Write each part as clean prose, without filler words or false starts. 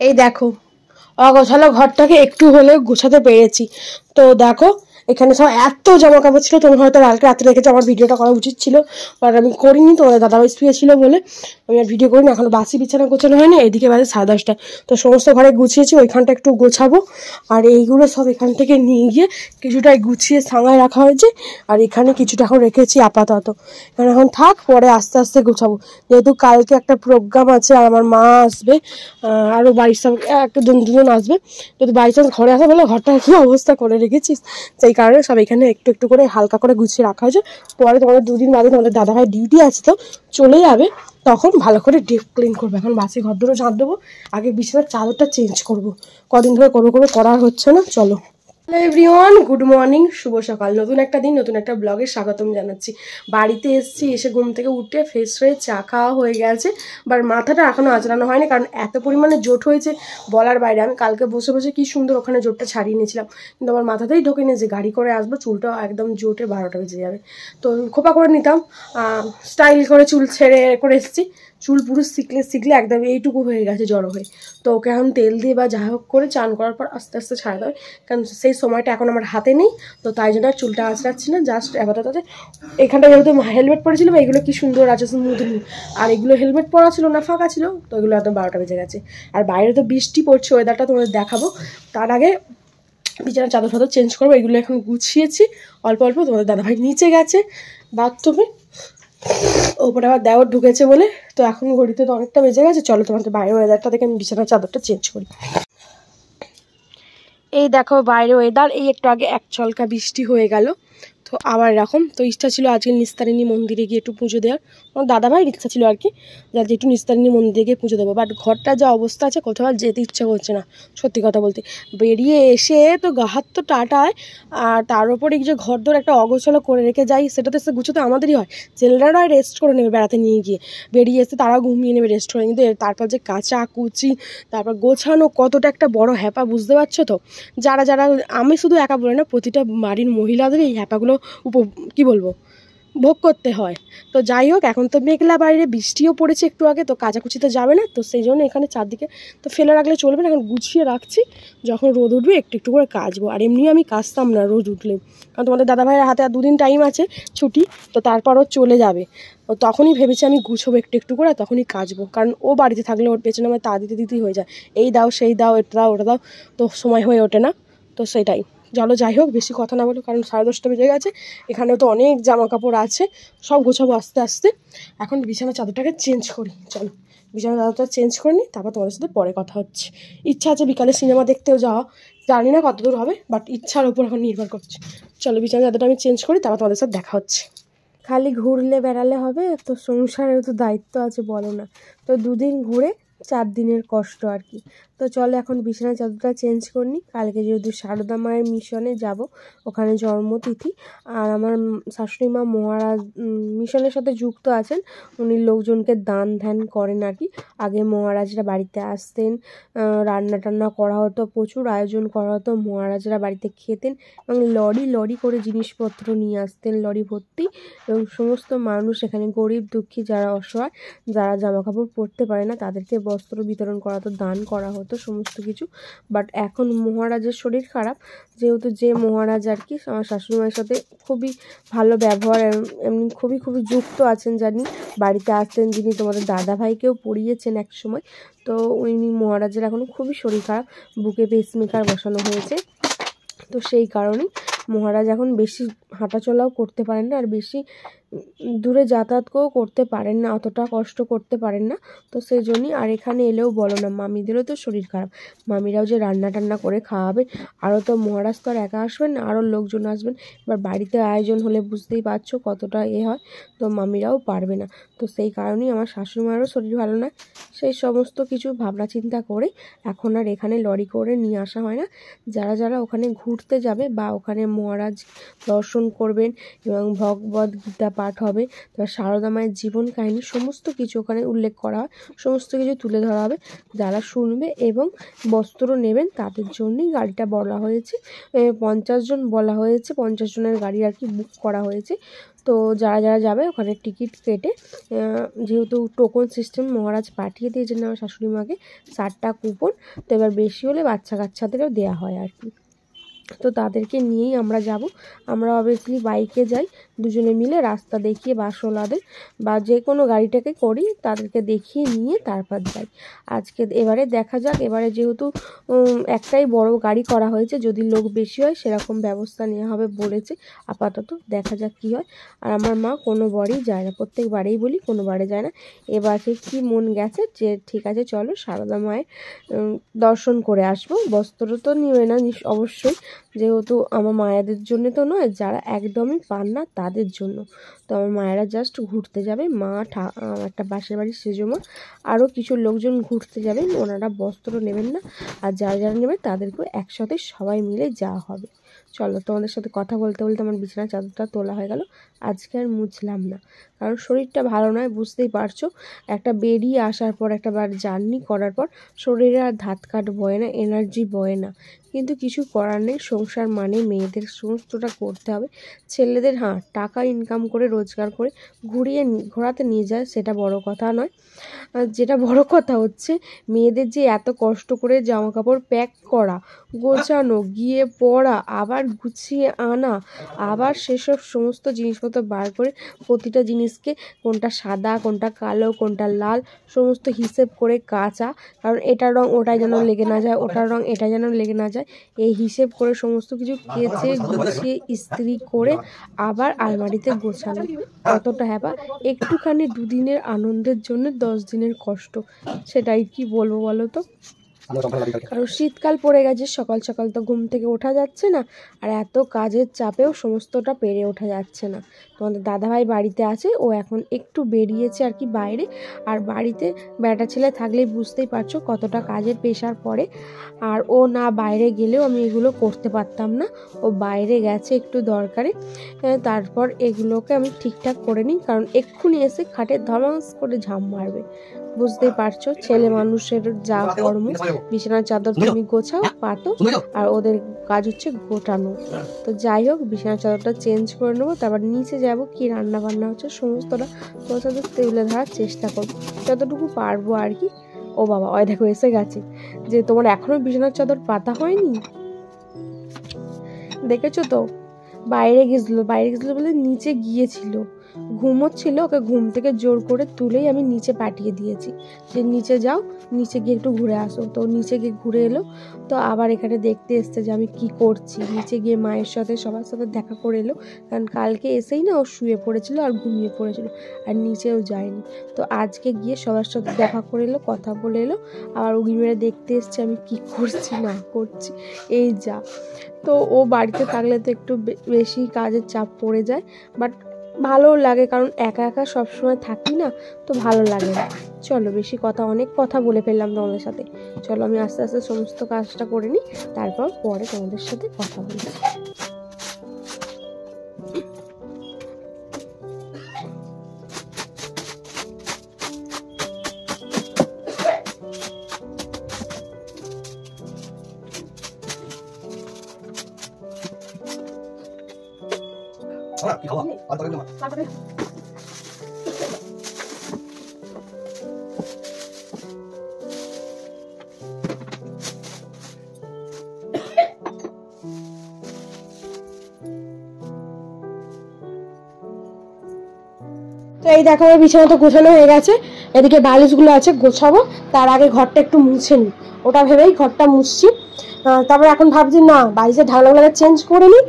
এই দেখো অগোছালো ঘরটাকে একটু হলেও গোছাতে পেরেছি। তো দেখো এখানে সব এত জামা কাপড় ছিল, তুমি হয়তো কালকে রাত্রে রেখেছো, আমার ভিডিওটা করা উচিত ছিল বাট আমি করিনি। তোমাদের দাদাভাই শুয়েছিল বলে আমি আর ভিডিও করিনি। এখন বাসি বিছানা গোছানো হয়নি, এদিকে বাজে 10:30। তো সমস্ত ঘরে গুছিয়েছি, ওইখানটা একটু গোছাবো। আর এইগুলো সব এখান থেকে নিয়ে গিয়ে কিছুটা গুছিয়ে সাঙায় রাখা হয়েছে, আর এখানে কিছুটা এখন রেখেছি আপাতত। এখানে এখন থাক, পরে আস্তে আস্তে গোছাবো। যেহেতু কালকে একটা প্রোগ্রাম আছে আর আমার মা আসবে, আরও বাড়ির সব একটা দুজন আসবে। যদি বাই চান্স ঘরে আসা বলে ঘরটা কি অবস্থা করে রেখেছিস, সেই কারণে সব এখানে একটু একটু করে হালকা করে গুছিয়ে রাখা হয়েছে। পরে তোমাদের 2 দিন বাদে তোমাদের দাদাভাই ডিউটি আছে, তো চলে যাবে, তখন ভালো করে ডিপ ক্লিন করবে। এখন বাসি ঘর ধরে ঝাঁট দেবো, আগে বিছানার চাদরটা চেঞ্জ করবো, কদিন ধরে করা হচ্ছে না। চলো। হ্যালো এভরিওয়ান, গুড মর্নিং, শুভ সকাল। নতুন একটা দিন, নতুন একটা ব্লগে স্বাগতম জানাচ্ছি। বাড়িতে এসেছি, এসে ঘুম থেকে উঠে ফ্রেশ হয়ে চা খাওয়া হয়ে গেছে, বাট মাথাটা এখনও আঁচড়ানো হয়নি, কারণ এত পরিমাণে জোট হয়েছে বলার বাইরে। আমি কালকে বসে বসে কি সুন্দর ওখানে জোটটা ছাড়িয়ে নিয়েছিলাম, কিন্তু আমার মাথাতেই ঢোকে নিয়ে যে গাড়ি করে আসবো, চুলটা একদম জোটে 12টা বেজে যাবে। তো খোপা করে নিতাম, স্টাইল করে চুল ছেড়ে করে এসেছি। চুল পুরো শিখলে একদম এইটুকু হয়ে গেছে জড়ো হয়ে। তো ওকে এখন তেল দিয়ে বা যা হোক করে চান করার পর আস্তে আস্তে ছাড়া দেয়, কারণ সেই সময়টা এখন আমার হাতে নেই। তো তাই জন্য চুলটা আঁচড়াচ্ছি না, জাস্ট আপাতত এখানটা যেহেতু হেলমেট পরেছিলাম, এইগুলো কি সুন্দর আছে স্মুথলি, আর এগুলো হেলমেট পরা ছিল না, ফাঁকা ছিল, তো এগুলো একদম 12টা বেজে গেছে। আর বাইরে তো বৃষ্টি পড়ছে, ওয়েদারটা তোমাদের দেখাবো। তার আগে বিছানার চাদর চেঞ্জ করবো। এগুলো এখন গুছিয়েছি অল্প অল্প। তোমাদের দাদাভাই নিচে গেছে বাথরুমে, ওপরে আবার দেওয়ার ঢুকেছে বলে। তো এখন ঘড়িতে তো অনেকটা বেজে গেছে, চলো তোমাদের বাইরের ওয়েদারটা দেখে আমি বিছানার চাদরটা চেঞ্জ করি। এই দেখো বাইরে ওয়েদার, এই একটু আগে এক চলকা বৃষ্টি হয়ে গেল, তো আবার এরকম। তো ইচ্ছা ছিল আজকে নিস্তারিণী মন্দিরে গিয়ে একটু পুজো দেওয়ার, আমার দাদাভাইয়ের ইচ্ছা ছিল আর কি, যাতে একটু নিস্তারিণী মন্দিরে গিয়ে পুজো দেবো। বাট ঘরটা যা অবস্থা আছে, কোথাও আর যেতে ইচ্ছা করছে না, সত্যি কথা বলতে। বেরিয়ে এসে তো গাহাত তো টাটায়, আর তার উপরে যে ঘর ধরে একটা অগোছালো করে রেখে যাই, সেটা তো গুছোতে আমাদেরই হয়। ছেলেরাও রেস্ট করে নেবে বেড়াতে নিয়ে গিয়ে, বেরিয়ে এসে তারাও ঘুমিয়ে নেবে রেস্ট করে, কিন্তু তারপর যে কাচা কুচি, তারপর গোছানো, কতটা একটা বড় হ্যাপা, বুঝতে পারছো তো। যারা যারা, আমি শুধু একা বলে না, প্রতিটা বাড়ির মহিলাদের এই হ্যাপাগুলো কি বলবো, ভোগ করতে হয়। তো যাই হোক, এখন তো মেঘলা বাইরে, বৃষ্টিও পড়েছে একটু আগে, তো কাচাকুচি তো যাবে না, তো সেই জন্য এখানে চারদিকে তো ফেলে রাখলে চলবে না, এখন গুছিয়ে রাখছি। যখন রোদ উঠবে একটু একটু করে কাচবো। আর এমনি আমি কাচতাম না রোদ উঠলে, কারণ তোমাদের দাদাভাইয়ের হাতে আর 2 দিন টাইম আছে ছুটি, তো তারপরও চলে যাবে। তো তখনই ভেবেছি আমি গুছবো একটু একটু করে, তখনই কাচবো, কারণ ও বাড়িতে থাকলে ওর পেছনে আমার তা দিতেই হয়ে যায়, এই দাও সেই দাও, এটা দাও ওটা দাও, তো সময় হয়ে ওঠে না। তো সেটাই, চলো যাই হোক, বেশি কথা না বলো, কারণ 10:30 বেজে গেছে। এখানেও তো অনেক জামা কাপড় আছে, সব গোছাবো আস্তে আস্তে। এখন বিছানার চাদরটাকে চেঞ্জ করি, চলো বিছানার চাদরটা চেঞ্জ করে নিই, তারপর তোমাদের সাথে পরে কথা হচ্ছে। ইচ্ছা আছে বিকালে সিনেমা দেখতেও যাওয়া, জানি না কতদূর হবে, বাট ইচ্ছার উপর এখন নির্ভর করছে। চলো বিছানার চাদরটা আমি চেঞ্জ করি, তারপর তোমাদের সাথে দেখা হচ্ছে। খালি ঘুরলে বেড়ালে হবে তো, সংসারেও তো দায়িত্ব আছে, বলো না। তো 2 দিন ঘুরে 4 দিনের কষ্ট আর কি। তো চলো এখন বিছানার চাদরটা চেঞ্জ করে নিই। কালকে যেহেতু সারদা মায়ের মিশনে যাব, ওখানে জন্মতিথি, আর আমার শাশুড়ি মা মহারাজ মিশনের সাথে যুক্ত আছেন, উনি লোকজনকে দান ধ্যান করেন আর কি। আগে মহারাজরা বাড়িতে আসতেন, রান্না টান্না করা হতো, প্রচুর আয়োজন করা হতো, মহারাজরা বাড়িতে খেতেন এবং লরি লরি করে জিনিসপত্র নিয়ে আসতেন, লরি ভর্তি। এবং সমস্ত মানুষ এখানে গরিব দুঃখী, যারা অসহায়, যারা জামা কাপড় পরতে পারে না, তাদেরকে বস্ত্র বিতরণ করা হতো, দান করা হতো সমস্ত কিছু। বাট এখন মহারাজের শরীর খারাপ, যেহেতু যে মহারাজ আর কি আমার শাশুড়ি মায়ের সাথে খুবই ভালো ব্যবহার, এমনি খুবই খুবই যুক্ত আছেন, জানি বাড়িতে আসতেন, যিনি তোমাদের দাদাভাইকেও পড়িয়েছেন এক সময়। তো উনি মহারাজের এখনও খুবই শরীর খারাপ, বুকে পেসমেকার বসানো হয়েছে। তো সেই কারণেই মহারাজ এখন বেশি হাঁটাচলাও করতে পারেন না, আর বেশি দূরে যাতায়াতকেও করতে পারেন না, অতটা কষ্ট করতে পারেন না। তো সেই জন্যই, আর এখানে এলেও বলো না, মামিদেরও তো শরীর খারাপ, মামিরাও যে রান্না টান্না করে খাওয়াবে, আরও তো মহারাজ তো আর একা আসবেন না, আরও লোকজন আসবেন। এবার বাড়িতে আয়োজন হলে বুঝতেই পারছো কতটা হয়, তো মামিরাও পারবে না। তো সেই কারণেই আমার শাশুড়ি মায়েরও শরীর ভালো না, সেই সমস্ত কিছু ভাবনা চিন্তা করে এখন আর এখানে লরি করে নিয়ে আসা হয় না। যারা যারা ওখানে ঘুরতে যাবে বা ওখানে মহারাজ দর্শন দর্শন করবেন এবং ভগবদ গীতা পাঠ হবে। তারপর সারদা মায়ের জীবন কাহিনী সমস্ত কিছু ওখানে উল্লেখ করা হয়, সমস্ত কিছু তুলে ধরা হবে। যারা শুনবে এবং বস্ত্র নেবেন তাদের জন্যই গাড়িটা বলা হয়েছে। 50 জন বলা হয়েছে, 50 জনের গাড়ি আর কি বুক করা হয়েছে। তো যারা যারা যাবে ওখানে টিকিট কেটে, যেহেতু টোকন সিস্টেম মহারাজ পাঠিয়ে দিয়েছেন আমার শাশুড়ি মাকে 60টা কুপন, তো এবার বেশি হলে বাচ্চা কাচ্চাদেরও দেওয়া হয় আর কি। তো তাদেরকে নিয়েই আমরা যাব। আমরা অবভিয়াসলি বাইকে যাই, দুজনে মিলে রাস্তা দেখিয়ে বাসওয়ালাদের বা যে কোনো গাড়িটাকে করি, তাদেরকে দেখিয়ে নিয়ে তারপর যাই। আজকে এবারে দেখা যাক, এবারে যেহেতু একটাই বড় গাড়ি করা হয়েছে, যদি লোক বেশি হয় সেরকম ব্যবস্থা নেওয়া হবে বলেছে। আপাতত দেখা যাক কী হয়। আর আমার মা কোনো বারেই যায় না, প্রত্যেকবারেই বলি কোনো বারে যায় না। এবারে কি মন গেছে যে ঠিক আছে চলো সারদা মায়ের দর্শন করে আসবো। বস্ত্র তো নিবে না অবশ্যই, যেহেতু আমার মায়েদের জন্য তো নয়, যারা একদমই পান না তাদের জন্য। তো আমার মায়েরা জাস্ট ঘুরতে যাবে, মা একটা পাশের বাড়ির সেজমা আরও কিছু লোকজন ঘুরতে যাবেন, ওনারা বস্ত্র নেবেন না। আর যারা যারা নেবে তাদেরকেও একসাথে সবাই মিলে যাওয়া হবে। চলো, তোমাদের সাথে কথা বলতে বলতে আমার বিছানার চাদরটা তোলা হয়ে গেল। আজকে আর মুছলাম না, কারণ শরীরটা ভালো নয়, বুঝতেই পারছো। একটা বেরিয়ে আসার পর, একটা বার জার্নি করার পর শরীরে আর ধাত কাট বয় না, এনার্জি বয় না। কিন্তু কিছু করার নেই, সংসার মানে মেয়েদের সমস্তটা করতে হবে। ছেলেদের টাকা ইনকাম করে রোজগার করে ঘোরাতে নিয়ে যায়, সেটা বড় কথা নয়। যেটা বড় কথা হচ্ছে মেয়েদের যে এত কষ্ট করে জামা কাপড় প্যাক করা, গোছানো, গিয়ে পরা, আবার গুছিয়ে আনা, আবার সেসব সমস্ত জিনিসপত্র বার করে প্রতিটা জিনিসকে কোনটা সাদা, কোনটা কালো, কোনটা লাল সমস্ত হিসেব করে কাচা, কারণ এটার রং ওটাই যেন লেগে না যায়, ওটার রং এটা যেন লেগে না যায়, এই হিসেব করে সমস্ত কিছু কেচে গুছিয়ে ইস্ত্রি করে আবার আলমারিতে গোছানো। কতটা হ্যাপা! একটুখানি দুদিনের আনন্দের জন্য 10 দিনের কষ্ট, সেটাই কি বলবো বলো তো। কারণ শীতকাল পড়ে গেছে, সকাল সকাল তো ঘুম থেকে ওঠা যাচ্ছে না, আর এত কাজের চাপেও সমস্তটা পেরে ওঠা যাচ্ছে না। তোমাদের দাদাভাই বাড়িতে আছে, ও এখন একটু বেরিয়েছে আর কি বাইরে। আর বাড়িতে বেটা ছেলে থাকলেই বুঝতেই পারছো কতটা কাজের প্রেশার পড়ে। আর ও না বাইরে গেলেও আমি এগুলো করতে পারতাম না, ও বাইরে গেছে একটু দরকারে। তারপর এগুলোকে আমি ঠিকঠাক করে নিই, কারণ এক্ষুনি এসে খাটের ধমাস করে ঝাঁপ মারবে। বুঝতেই পারছো ছেলে মানুষের যা কর্ম। বিছানার চাদর তুমি গোছাও, পাতো, আর ওদের কাজ হচ্ছে গোটানো। তো যাই হোক, বিছানার চাদরটা চেঞ্জ করে নেবো, তারপর নিচে যাব, কি রান্না বান্না হচ্ছে সমস্তটা তোমার সাথে তুলে ধরার চেষ্টা করবো যতটুকু পারবো আর কি। ও বাবা, ওই দেখো এসে গেছে। যে তোমার এখনো বিছানার চাদর পাতা হয়নি, দেখেছো তো? বাইরে গেছিলো বলে নিচে গিয়েছিল, ঘুমোচ্ছিল, ওকে ঘুম থেকে জোর করে তুলেই আমি নিচে পাঠিয়ে দিয়েছি যে নিচে যাও, নিচে গিয়ে একটু ঘুরে আসো। তো নিচে গিয়ে ঘুরে এলো, তো আবার এখানে দেখতে এসছে যে আমি কি করছি। নিচে গিয়ে মায়ের সাথে সবার সাথে দেখা করে এলো, কারণ কালকে এসেই না ও শুয়ে পড়েছিল আর ঘুমিয়ে পড়েছিল, আর নিচেও যায়নি। তো আজকে গিয়ে সবার সাথে দেখা করে এলো, কথা বলে এলো, আবার উগি মেরে দেখতে এসছে আমি কি করছি না করছি, এই যা। তো ও বাড়িতে থাকলে তো একটু বেশি কাজের চাপ পড়ে যায়, বাট ভালোও লাগে, কারণ একা একা সবসময় থাকি না, তো ভালো লাগে না। চলো, বেশি কথা, অনেক কথা বলে ফেললাম তোমাদের সাথে। চলো আমি আস্তে আস্তে সমস্ত কাজটা করে নিই, তারপর পরে তোমাদের সাথে কথা বলছি। তো এই দেখো আমার বিছানা তো গোছানো হয়ে গেছে, এদিকে বালিশগুলো আছে গোছাবো, তার আগে ঘরটা একটু মুছে নিই, ওটা ভেবেই ঘরটা মুছছি। তারপরে এখন ভাবছি না বালিশের ঢাকনাগুলো চেঞ্জ করে নিই।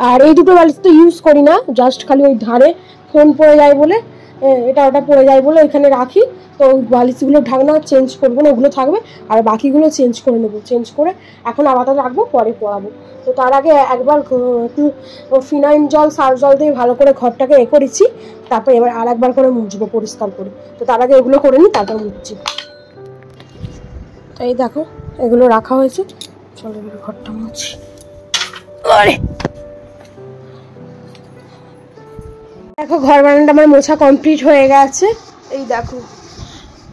আর এই দুটো বালিশ তো ইউজ করি না, জাস্ট খালি ওই ধারে ফোন পড়ে যায় বলে, এটা ওটা পড়ে যায় বলে ওইখানে রাখি। তো ওই বালিশগুলো ঢাকনা চেঞ্জ করবো না, ওগুলো থাকবে, আর বাকিগুলো চেঞ্জ করে নেবো। চেঞ্জ করে এখন আপাতত রাখবো, পরে পরাবো। তো তার আগে একবার একটু ফিনাইল জল, সার্ফ জল দিয়ে ভালো করে ঘরটাকে করেছি, তারপর এবার আর একবার করে মুছবো পরিষ্কার করে। তো তার আগে এগুলো করে নিই, তারপর মুছছি। তো এই দেখো এগুলো রাখা হয়েছে, চলো ঘরটা মুছি। দেখো ঘর বারান্দা আমার মোছা কমপ্লিট হয়ে গেছে। এই দেখো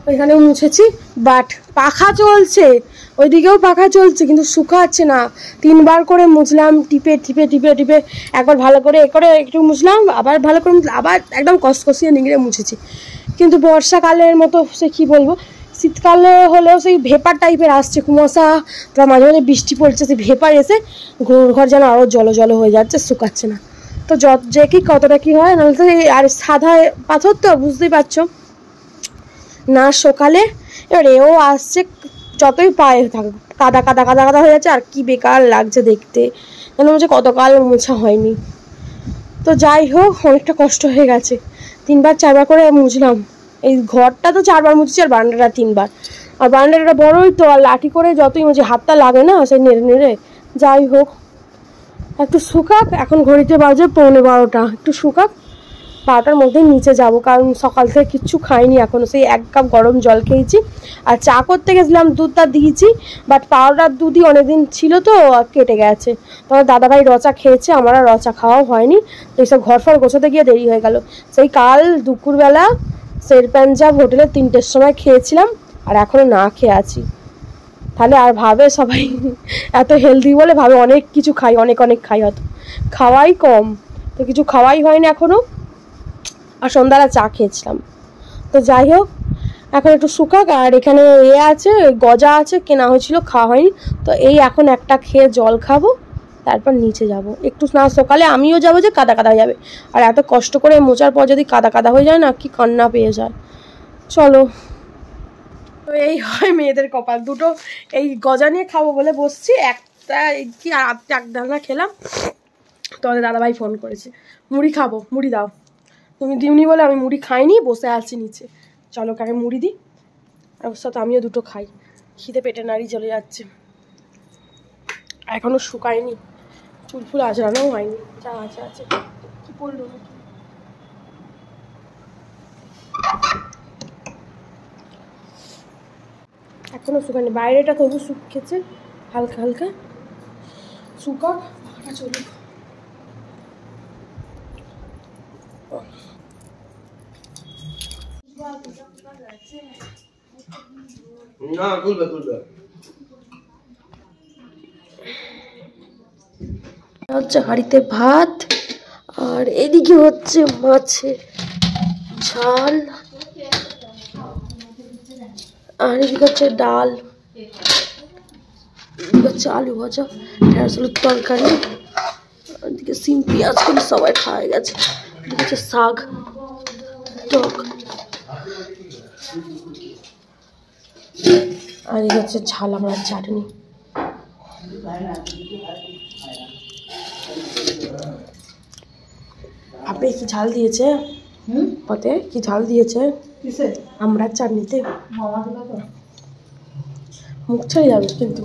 ওইখানেও মুছেছি, বাট পাখা চলছে, ওইদিকেও পাখা চলছে কিন্তু শুকাচ্ছে না। 3বার করে মুছলাম, টিপে টিপে টিপে টিপে, একবার ভালো করে একটু মুছলাম, আবার ভালো করে মুছলাম, আবার একদম কসকসিয়ে নিংড়ে মুছেছি। কিন্তু বর্ষাকালের মতো সে কী বলবো, শীতকালে হলেও সেই ভেপার টাইপের আসছে, কুয়াশা, তার মাঝে মাঝে বৃষ্টি পড়ছে, সেই ভেপার এসে ঘর যেন আরও জলো জলো হয়ে যাচ্ছে, শুকাচ্ছে না। তো যে কি কতটা কী হয়, নাহলে তো আর সাদা পাথর তো বুঝতেই পারছো না সকালে। এবার এও আসছে, যতই পায়ে থাকে কাদা কাদা কাদা কাদা হয়ে যাচ্ছে, আর কি বেকার লাগছে দেখতে, যেন হচ্ছে কতকাল মোছা হয়নি। তো যাই হোক অনেকটা কষ্ট হয়ে গেছে, 3বার 4বার করে মুছলাম। এই ঘরটা তো 4বার মুছেছি, আর বারান্দাটা 3বার। আর বারান্দাটা বড়ই তো, আর লাঠি করে যতই মুছে হাতটা লাগে না সেই নেড়ে নেড়ে। যাই হোক একটু শুকাক, এখন ঘড়িতে বাজে 11:15, একটু শুকাক, 12টার মধ্যেই নিচে যাব, কারণ সকাল থেকে কিচ্ছু খাইনি এখনও, সেই 1 কাপ গরম জল খেয়েছি। আর চা করতে গেছিলাম, দুধটা দিয়েছি, বাট পাউডার দুধই অনেকদিন ছিল তো কেটে গেছে। তোমার দাদাভাই রচা খেয়েছে, আমার আর রচা খাওয়াও হয়নি। তো এইসব ঘর ফর গোছাতে গিয়ে দেরি হয়ে গেল। সেই কাল দুপুরবেলা শের পাঞ্জাব হোটেলে 3টের সময় খেয়েছিলাম, আর এখনও না খেয়ে আছি। তাহলে আর ভাবে সবাই এত হেলদি বলে, ভাবে অনেক কিছু খাই, অনেক অনেক খাই, হয়তো খাওয়াই কম, তো কিছু খাওয়াই হয়নি এখনও। আর সন্ধ্যাবেলা চা খেয়েছিলাম। তো যাই হোক এখন একটু শুকাক। আর এখানে আছে গজা আছে, কেনা হয়েছিল, খাওয়া হয়নি। তো এই এখন একটা খেয়ে জল খাবো, তারপর নিচে যাব। একটু না সকালে আমিও যাবো, যে কাদা কাদা হয়ে যাবে, আর এত কষ্ট করে মোচার পর যদি কাদা কাদা হয়ে যায় না, কি কান্না পেয়ে যায়। চলো, তো এই হয় মেয়েদের কপাল। দুটো এই গজা নিয়ে খাবো বলে বসছি, একটা কি আর এক দানা খেলাম। তোমাদের দাদাভাই ফোন করেছে, মুড়ি খাবো, মুড়ি দাও। তুমি দিওনি বলে আমি মুড়ি খাইনি, বসে আছি নিচে। চলো কাকে মুড়ি দিই, আর ওর সাথে আমিও দুটো খাই, খিদে পেটে নাড়ি চলে যাচ্ছে। এখনো শুকায়নি, চুল ফুল আজরানোও হয়নি, যা আছে আছে। কি পড়লো নাকি, এখনো শুকায়নি, বাইরেটা তবু শুকিয়েছে হালকা হালকা। শুকাক, চলুক। না খুলবে খুলবে। হচ্ছে হাঁড়িতে ভাত, আর এদিকে হচ্ছে মাছের ঝাল, আর এদিকে হচ্ছে ডাল, এদিকে হচ্ছে আলু ভাজা, ঢেঁড়স আলুর তরকারি, এদিকে সিম পেঁয়াজ করে সবাই খাওয়া গেছে, এদিকে হচ্ছে শাক টক, আর এদিকে হচ্ছে ঝাল আমার চাটনি। আপনি কি ঝাল দিয়েছে? পথে কি ঝাল দিয়েছে? আমরা চাটনিতে মুখ ছেড়ে যাবে কিন্তু।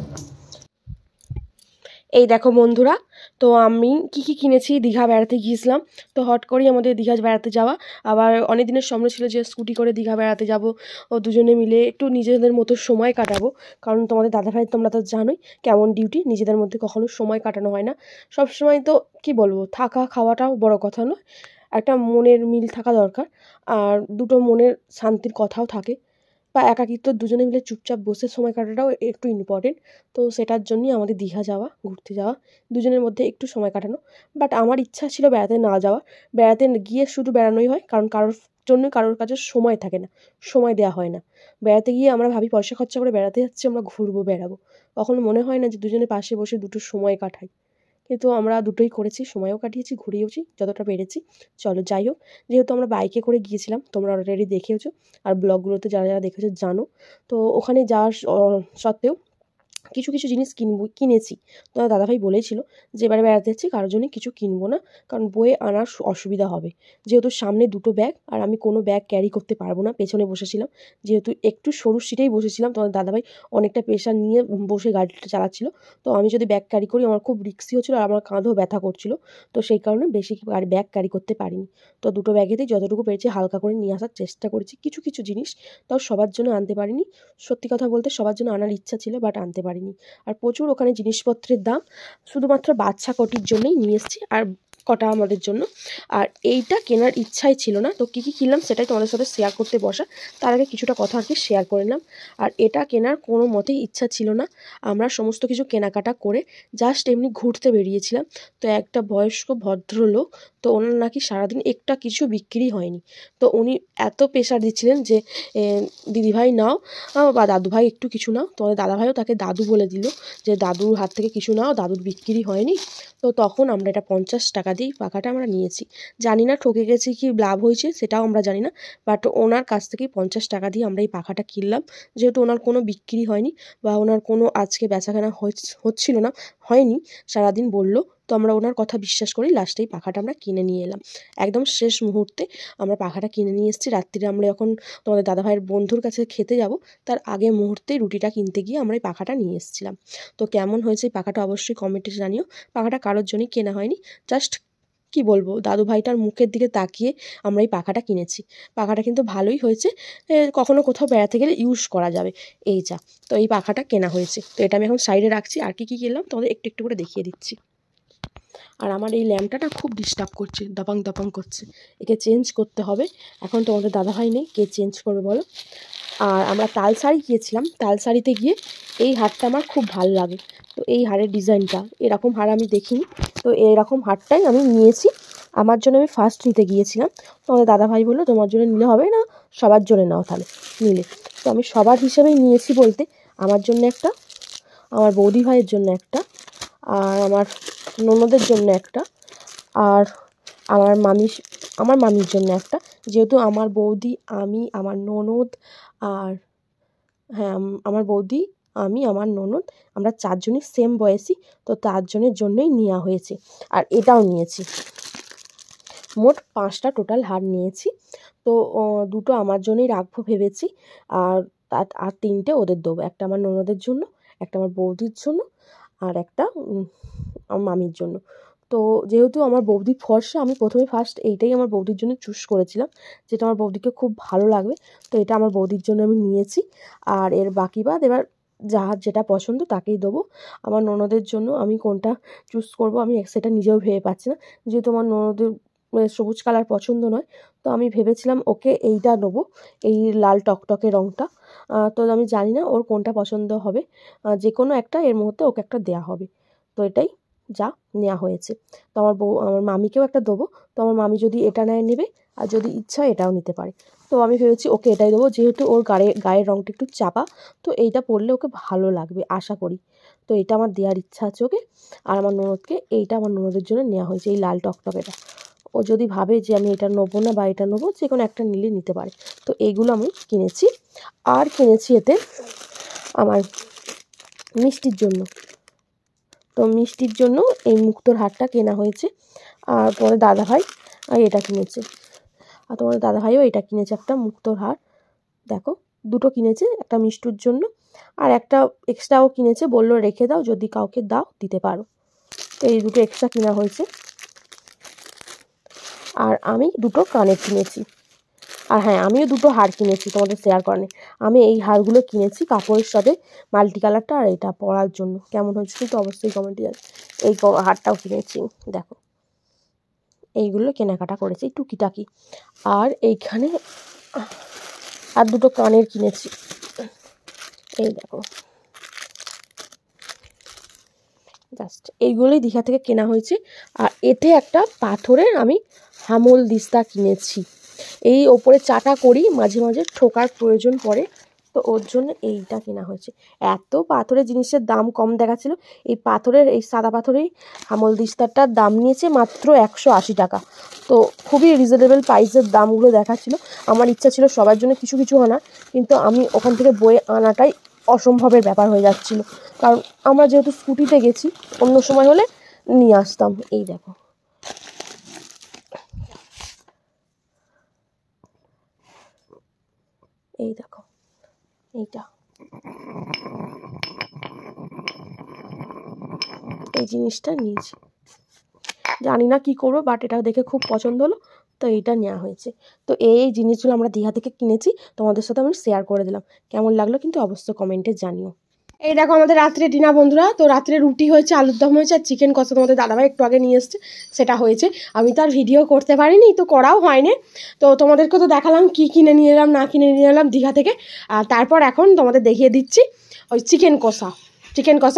এই দেখো বন্ধুরা, তো আমি কি কিনেছি, দীঘা বেড়াতে গিয়েছিলাম। তো হট করেই আমাদের দীঘা বেড়াতে যাওয়া, আবার অনেক দিনের স্বপ্ন ছিল যে স্কুটি করে দীঘা বেড়াতে যাব, ও দুজনে মিলে একটু নিজেদের মতো সময় কাটাবো। কারণ তোমাদের দাদাভাই তোমরা তো জানোই কেমন ডিউটি, নিজেদের মধ্যে কখনো সময় কাটানো হয় না। সব সময় তো কি বলবো, থাকা খাওয়াটাও বড় কথা নয়, একটা মনের মিল থাকা দরকার, আর দুটো মনের শান্তির কথাও থাকে, বা একাকিত্ব দুজনে মিলে চুপচাপ বসে সময় কাটাটাও একটু ইম্পর্টেন্ট। তো সেটার জন্যই আমাদের দীঘা যাওয়া, ঘুরতে যাওয়া, দুজনের মধ্যে একটু সময় কাটানো। বাট আমার ইচ্ছা ছিল বেড়াতে না যাওয়া, বেড়াতে গিয়ে শুধু বেড়ানোই হয়, কারণ কারোর জন্য কারোর কাছে সময় থাকে না, সময় দেওয়া হয় না। বেড়াতে গিয়ে আমরা ভাবি পয়সা খরচা করে বেড়াতে যাচ্ছি, আমরা ঘুরবো বেড়াবো, কখনো মনে হয় না যে দুজনের পাশে বসে দুটো সময় কাটাই। কিন্তু আমরা দুটোই করেছি, সময়ও কাটিয়েছি, ঘুরিয়েওছি যতটা পেরেছি। চলো যাই হোক, যেহেতু আমরা বাইকে করে গিয়েছিলাম, তোমরা অলরেডি দেখেওছো, আর ব্লগগুলোতে যারা যারা দেখেছো জানো। তো ওখানে যাওয়ার সত্ত্বেও কিছু কিছু জিনিস কিনেছি। তো দাদাভাই বলেছিল যে এবারে বেড়াতে যাচ্ছি, কারোর জন্য কিছু কিনবো না, কারণ বয়ে আনার অসুবিধা হবে। যেহেতু সামনে দুটো ব্যাগ, আর আমি কোনো ব্যাগ ক্যারি করতে পারবো না, পেছনে বসেছিলাম, যেহেতু একটু সরু সিটেই বসেছিলাম, তোমার দাদাভাই অনেকটা প্রেশার নিয়ে বসে গাড়িটা চালাচ্ছিল। তো আমি যদি ব্যাগ ক্যারি করি আমার খুব রিস্কি হচ্ছিলো, আর আমার কাঁধও ব্যথা করছিলো। তো সেই কারণে বেশি ব্যাগ ক্যারি করতে পারিনি। তো দুটো ব্যাগেতেই যতটুকু পেরেছি হালকা করে নিয়ে আসার চেষ্টা করেছি। কিছু কিছু জিনিস তাও সবার জন্য আনতে পারিনি, সত্যি কথা বলতে সবার জন্য আনার ইচ্ছা ছিল, বাট আনতে পারিনি। আর প্রচুর ওখানে জিনিসপত্রের দাম, শুধুমাত্র বাচ্চা কটির জন্যই নিয়ে এসেছি। আর কটা আমাদের জন্য। আর এইটা কেনার ইচ্ছাই ছিল না, তো কী কী কিনলাম সেটাই তোমাদের সাথে শেয়ার করতে বসা। তার আগে কিছুটা কথা আর কি শেয়ার করে নিলাম। আর এটা কেনার কোনো মতেই ইচ্ছা ছিল না। আমরা সমস্ত কিছু কেনাকাটা করে জাস্ট এমনি ঘুরতে বেরিয়েছিলাম। তো একটা বয়স্ক ভদ্রলোক, তো ওনার নাকি সারাদিন একটা কিছু বিক্রি হয়নি। তো উনি এত প্রেশার দিচ্ছিলেন যে দিদিভাই নাও বা দাদুভাই একটু কিছু নাও। তোমাদের দাদাভাইও তাকে দাদু বলে দিল যে দাদুর হাত থেকে কিছু নাও, দাদুর বিক্রি হয়নি। তো তখন আমরা এটা 50 টাকা দিয়েই পাখাটা আমরা নিয়েছি। জানি না ঠকে গেছি কি লাভ হয়েছে সেটাও আমরা জানি না, বাট ওনার কাছ থেকেই 50 টাকা দিয়ে আমরা এই পাখাটা কিনলাম। যেহেতু ওনার কোনো বিক্রি হয়নি বা ওনার কোনো আজকে বেচাকেনা হচ্ছিল না, হয়নি সারাদিন বলল, তো আমরা ওনার কথা বিশ্বাস করি লাস্টে এই পাখাটা আমরা কিনে নিয়ে এলাম। একদম শেষ মুহূর্তে আমরা পাখাটা কিনে নিয়ে এসেছি। রাত্রিরে আমরা যখন তোমাদের দাদাভাইয়ের বন্ধুর কাছে খেতে যাব তার আগে মুহূর্তে রুটিটা কিনতে গিয়ে আমরা এই পাখাটা নিয়ে এসেছিলাম। তো কেমন হয়েছে এই পাখাটা অবশ্যই কমেন্টে জানিও। পাখাটা কারোর জন্যই কেনা হয়নি, জাস্ট কি বলবো, দাদু ভাইটার মুখের দিকে তাকিয়ে আমরা এই পাখাটা কিনেছি। পাখাটা কিন্তু ভালোই হয়েছে, কখনো কোথাও বেড়াতে গেলে ইউজ করা যাবে এই যা। তো এই পাখাটা কেনা হয়েছে, তো এটা আমি এখন সাইডে রাখছি। আর কি কী কিনলাম তোমাদের একটু একটু করে দেখিয়ে দিচ্ছি। আর আমার এই ল্যাম্পটা না খুব ডিস্টার্ব করছে, দপাং দপাং করছে, একে চেঞ্জ করতে হবে। এখন তোমাদের দাদাভাই নেই, কে চেঞ্জ করবে বলো। আর আমরা তালসারি গিয়েছিলাম, তালসারিতে গিয়ে এই হারটা আমার খুব ভালো লাগে। তো এই হারের ডিজাইনটা, এরকম হার আমি দেখিনি, তো এরকম হারটাই আমি নিয়েছি। আমার জন্য আমি ফার্স্ট নিতে গিয়েছিলাম। তো আমাদের দাদাভাই বললো তোমার জন্য নিলে হবে না, সবার জন্য নাও তাহলে নিলে। তো আমি সবার হিসেবেই নিয়েছি বলতে, আমার জন্য একটা, আমার বৌদি ভাইয়ের জন্য একটা, আর আমার ননদের জন্য একটা, আর আমার মামির জন্য একটা। যেহেতু আমার বৌদি, আমি, আমার ননদ, আর হ্যাঁ আমার বৌদি, আমি, আমার ননদ, আমরা চারজনই সেম বয়সী, তো চারজনের জন্যই নেওয়া হয়েছে। আর এটাও নিয়েছি, মোট 5টা টোটাল হার নিয়েছি। তো দুটো আমার জন্যই রাখবো ভেবেছি, আর আর 3টে ওদের দেবো। একটা আমার ননদের জন্য, একটা আমার বৌদির জন্য, আর একটা আমার মামির জন্য। তো যেহেতু আমার বৌদি ফর্সা, আমি প্রথমে ফার্স্ট এইটাই আমার বৌদির জন্য চুজ করেছিলাম, যেটা আমার বৌদিকে খুব ভালো লাগবে। তো এটা আমার বৌদির জন্য আমি নিয়েছি। আর এর বাকি বাদ এবার যার যেটা পছন্দ তাকেই দেবো। আমার ননদের জন্য আমি কোনটা চুজ করব আমি সেটা নিজেও ভেবে পাচ্ছি না, যেহেতু আমার ননদের সবুজ কালার পছন্দ নয়। তো আমি ভেবেছিলাম ওকে এইটা নেবো, এই লাল টকটকে রঙটা। তো আমি জানি না ওর কোনটা পছন্দ হবে, যে কোনো একটা এর মধ্যে ওকে একটা দেয়া হবে। তো এটাই যা নেওয়া হয়েছে। তো আমার মামিকেও একটা দেবো। তো আমার মামি যদি এটা নেবে, আর যদি ইচ্ছা এটাও নিতে পারে। তো আমি ভেবেছি ওকে এটাই দেবো, যেহেতু ওর গায়ের রঙটা একটু চাপা, তো এইটা পরলে ওকে ভালো লাগবে আশা করি। তো এটা আমার দেওয়ার ইচ্ছা আছে ওকে। আর আমার ননদকে এইটা আমার ননদের জন্য নেওয়া হয়েছে, এই লাল টকটকেটা। ও যদি ভাবে যে আমি এটা নেবো না বা এটা নেবো, যে কোনো একটা নিলে নিতে পারে। তো এইগুলো আমি কিনেছি। আর কিনেছি এতে আমার মিষ্টির জন্য, তো মিষ্টির জন্য এই মুক্তোর হারটা কেনা হয়েছে। আর তোমাদের দাদাভাই এটা কিনেছে, আর তোমাদের দাদাভাইও এটা কিনেছে, একটা মুক্তোর হার। দেখো দুটো কিনেছে, একটা মিষ্টুর জন্য আর একটা এক্সট্রাও কিনেছে, বললো রেখে দাও, যদি কাউকে দাও দিতে পারো। তো এই দুটো এক্সট্রা কেনা হয়েছে। আর আমি দুটো কানের কিনেছি। আর হ্যাঁ, আমিও দুটো হার কিনেছি তোমাদের শেয়ার করেনি। আমি এই হারগুলো কিনেছি কাপড়ের সাথে, মাল্টি কালারটা আর এটা পরার জন্য। কেমন হয়েছে কিন্তু অবশ্যই কমেন্টে জানাবে। এই হারটাও কিনেছি, দেখো এইগুলো কেনাকাটা করেছি টুকিটাকি। আর এইখানে আর দুটো কানের কিনেছি, এই দেখো, জাস্ট এইগুলোই দীঘা থেকে কেনা হয়েছে। আর এতে একটা পাথরের আমি হামল দিস্তা কিনেছি, এই ওপরে চাটা করি মাঝে মাঝে ঠোকার প্রয়োজন পড়ে, তো ওর জন্য এইটা কেনা হয়েছে। এত পাথরের জিনিসের দাম কম দেখাচ্ছিল, এই পাথরের এই সাদা পাথরেই হামল দিস্তারটার দাম নিয়েছে মাত্র 180 টাকা। তো খুবই রিজনেবল প্রাইসের দামগুলো দেখাচ্ছিল। আমার ইচ্ছা ছিল সবার জন্য কিছু কিছু আনার, কিন্তু আমি ওখান থেকে বয়ে আনাটাই অসম্ভবের ব্যাপার হয়ে যাচ্ছিল, কারণ আমরা যেহেতু স্কুটিতে গেছি, অন্য সময় হলে নিয়ে আসতাম। এই দেখো, এই দেখো এইটা, এই জিনিসটা নিয়েছি, জানি না কি করবো, বাট এটা দেখে খুব পছন্দ হলো, তো এইটা নেওয়া হয়েছে। তো এই জিনিসগুলো আমরা দীঘা থেকে কিনেছি, তোমাদের সাথে আমি শেয়ার করে দিলাম। কেমন লাগলো কিন্তু অবশ্যই কমেন্টে জানিও। এই দেখো আমাদের রাত্রে ডিনার বন্ধুরা। তো রাত্রে রুটি হয়েছে, আলুর দম হয়েছে, আর চিকেন কষা তোমাদের দাদাভাই একটু আগে নিয়ে এসছে, সেটা হয়েছে। আমি তো আর ভিডিও করতে পারিনি, তো করাও হয়নি। তো তোমাদেরকে তো দেখালাম কি কিনে নিয়ে এলাম না কিনে নিয়ে এলাম দীঘা থেকে। আর তারপর এখন তোমাদের দেখিয়ে দিচ্ছি ওই চিকেন কষা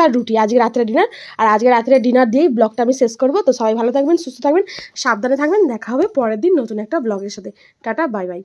আর রুটি আজকে রাত্রে ডিনার। আর আজকে রাত্রে ডিনার দিয়েই ব্লগটা আমি শেষ করবো। তো সবাই ভালো থাকবেন, সুস্থ থাকবেন, সাবধানে থাকবেন। দেখা হবে পরের দিন নতুন একটা ব্লগের সাথে। Tata, bye bye.